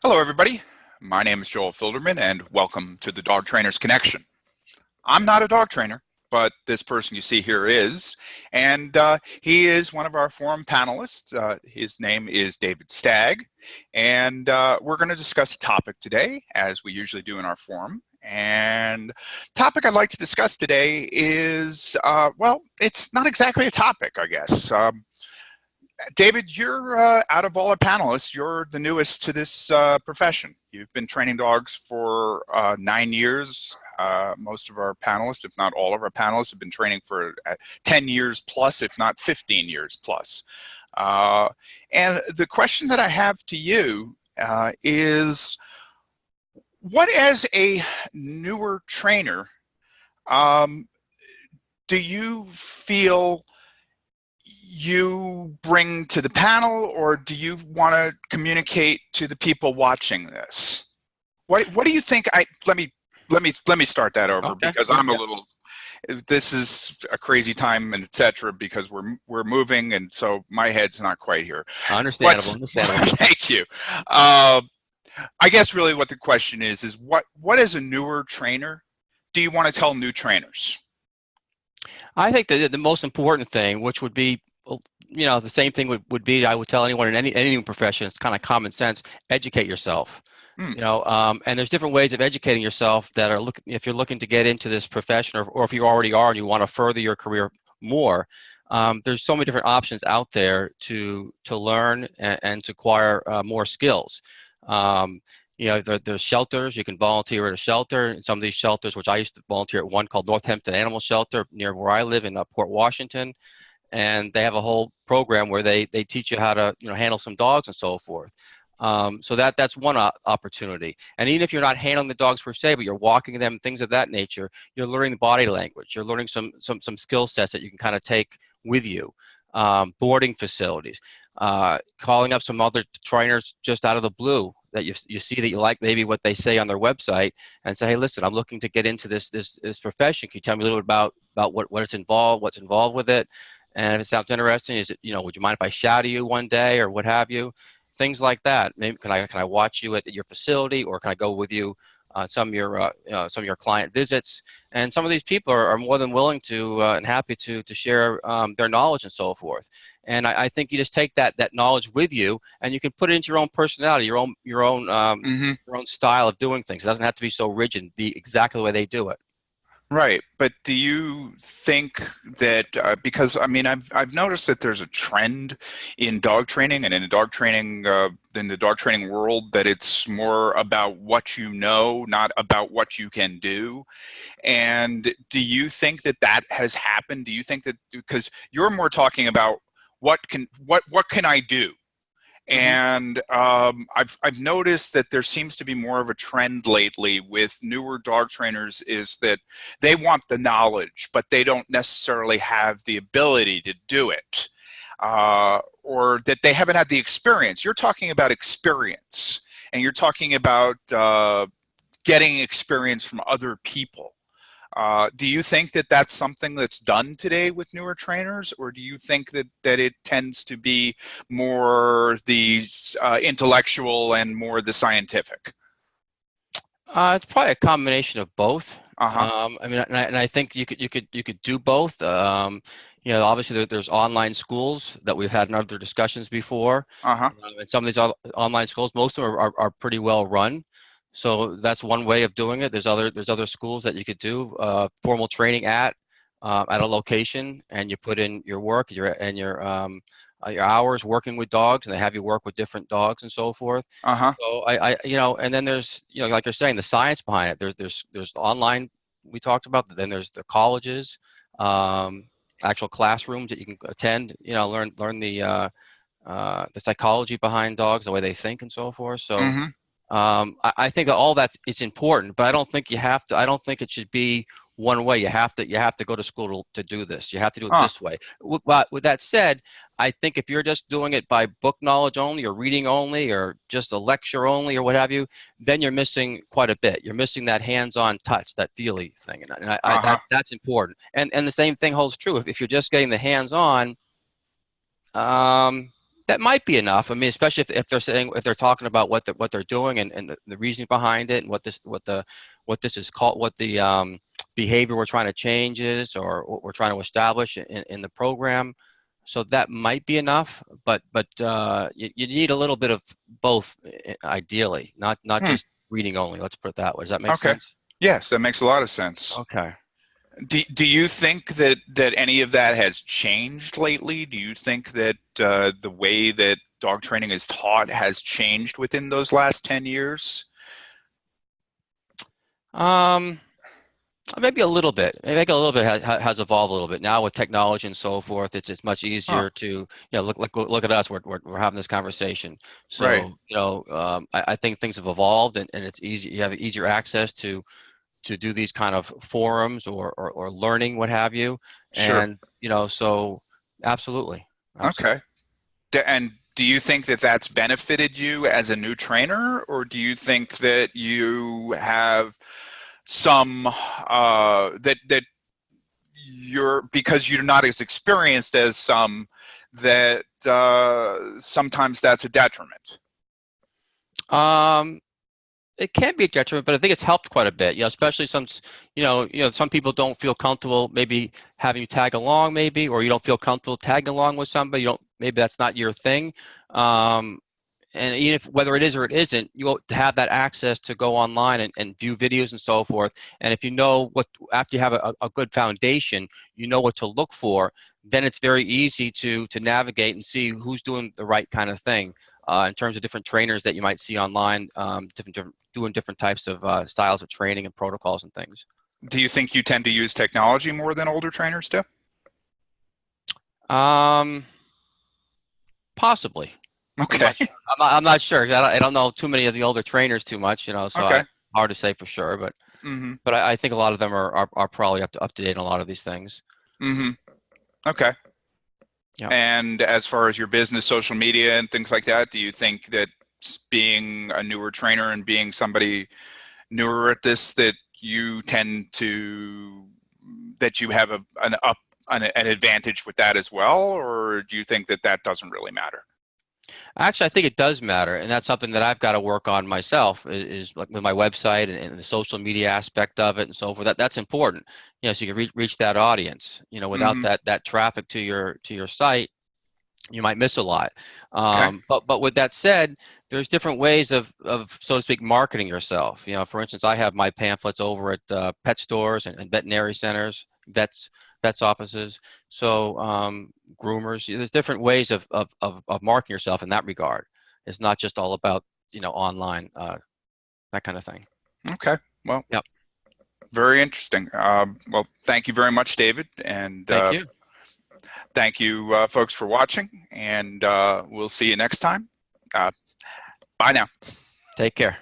Hello, everybody. My name is Joel Filderman, and welcome to the Dog Trainers Connection. I'm not a dog trainer, but this person you see here is, and he is one of our forum panelists. His name is David Stagg, and we're going to discuss a topic today, as we usually do in our forum. And topic I'd like to discuss today is, well, it's not exactly a topic, I guess. David, you're out of all our panelists, you're the newest to this profession. You've been training dogs for 9 years. Most of our panelists, if not all of our panelists, have been training for 10 years plus, if not 15 years plus. And the question that I have to you is, what as a newer trainer, um, do you feel you bring to the panel, or do you want to communicate to the people watching this? What do you think? Let me start that over, Okay. because I'm a little. This is a crazy time, and etc. Because we're moving, and so my head's not quite here. Understandable. Understandable. Thank you. Uh, I guess really what the question is what as a newer trainer do you want to tell new trainers? I think the most important thing, which would be, the same thing would be, I would tell anyone in any profession, it's kind of common sense, educate yourself. Hmm. And there's different ways of educating yourself that are if you're looking to get into this profession, or if you already are and you want to further your career more. There's so many different options out there to learn and to acquire more skills. There's shelters. You can volunteer at a shelter. And some of these shelters, which I used to volunteer at one called Northampton Animal Shelter near where I live in Port Washington, and they have a whole program where they teach you how to handle some dogs and so forth. So that's one opportunity. And even if you're not handling the dogs per se, but you're walking them, things of that nature, you're learning the body language. You're learning some skill sets that you can kind of take with you. Boarding facilities, calling up some other trainers just out of the blue that you see that you like maybe what they say on their website, and say, hey, listen, I'm looking to get into this profession. Can you tell me a little bit about what's involved with it? And if it sounds interesting, is it, would you mind if I shadow you one day or what have you? Things like that. Maybe can I watch you at your facility, or can I go with you some of your client visits? And some of these people are more than willing to and happy to share their knowledge and so forth. And I think you just take that knowledge with you, and you can put it into your own personality, your Mm-hmm. own style of doing things. It doesn't have to be so rigid. Be exactly the way they do it. Right, but do you think that because I mean I've noticed that there's a trend in dog training and in the dog training world, that it's more about what you know, not about what you can do. And do you think that that has happened? Do you think that, because you're more talking about what can I do? Hmm. And I've noticed that there seems to be more of a trend lately with newer dog trainers, is that they want the knowledge, but they don't necessarily have the ability to do it, or that they haven't had the experience. You're talking about experience, and you're talking about getting experience from other people. Do you think that that's something that's done today with newer trainers, or do you think that it tends to be more the intellectual and more the scientific? It's probably a combination of both. Uh-huh. I mean, and I think you could do both. Obviously there's online schools that we've had in other discussions before, Uh-huh. and some of these online schools, most of them are pretty well run. So that's one way of doing it. There's other schools that you could do formal training at a location, and you put in your work, your hours working with dogs, and they have you work with different dogs and so forth. Uh-huh. So and then there's, like you're saying, the science behind it. There's online, we talked about. Then there's the colleges, um, actual classrooms that you can attend. Learn the psychology behind dogs, the way they think, and so forth. So Mm-hmm. I think that all that it's important, but I don't think you have to. I don't think it should be one way. You have to go to school to do this. You have to do it Huh. this way. But with that said, I think if you're just doing it by book knowledge only, or reading only, or just a lecture only, or what have you, then you're missing quite a bit. You're missing that hands-on touch, that feely thing, and Uh-huh. that's important. And the same thing holds true if you're just getting the hands-on. Um, That might be enough. I mean, especially if they're saying, if they're talking about what they're doing, and the reasoning behind it, and what this is called, what the behavior we're trying to change is, or what we're trying to establish in the program. So that might be enough, but you need a little bit of both, ideally, not Hmm. just reading only. Let's put it that way. Does that make Okay. sense? Yes, that makes a lot of sense. Okay. Do you think that any of that has changed lately? Do you think that the way that dog training is taught has changed within those last 10 years? Um, Maybe a little bit. Maybe a little bit has evolved a little bit now with technology and so forth. It's much Huh, easier to, look at us. We're having this conversation. right. So I think things have evolved, and it's easy. You have easier access to do these kind of forums, or learning, what have you. Sure. And so absolutely, absolutely. Okay. And do you think that that's benefited you as a new trainer, or do you think that you have some that you're, because you're not as experienced as some, that sometimes that's a detriment? Um, It can be a detriment, but I think it's helped quite a bit. Especially some people don't feel comfortable maybe having you tag along, maybe, or you don't feel comfortable tagging along with somebody. You don't, maybe that's not your thing. Um, and even if, whether it is or it isn't, you have that access to go online and view videos and so forth. And if you know what, after you have a good foundation, you know what to look for, then it's very easy to navigate and see who's doing the right kind of thing. In terms of different trainers that you might see online, doing different types of styles of training and protocols and things. Do you think you tend to use technology more than older trainers do? Um, Possibly. I'm Okay. not sure. I'm not sure. I don't know too many of the older trainers too much, so Okay. hard to say for sure. Mm-hmm. But I think a lot of them are probably up to date on a lot of these things. Mm-hmm. Okay. Yeah. And as far as your business, social media, and things like that, do you think that being a newer trainer and being somebody newer at this, that you tend to, that you have an advantage with that as well, or do you think that that doesn't really matter? Actually, I think it does matter, and that's something that I've got to work on myself. Is like with my website, and the social media aspect of it, and so forth. That's important. So you can reach that audience. Without Mm-hmm. that traffic to your site, you might miss a lot. Okay. But with that said, there's different ways of so to speak marketing yourself. For instance, I have my pamphlets over at pet stores and veterinary centers, vets offices. So groomers. There's different ways of marketing yourself in that regard. It's not just all about online, that kind of thing. Okay. Well, Yep. very interesting. Well, thank you very much, David, and Thank you. thank you, folks, for watching, and we'll see you next time. Uh, Bye now. Take care.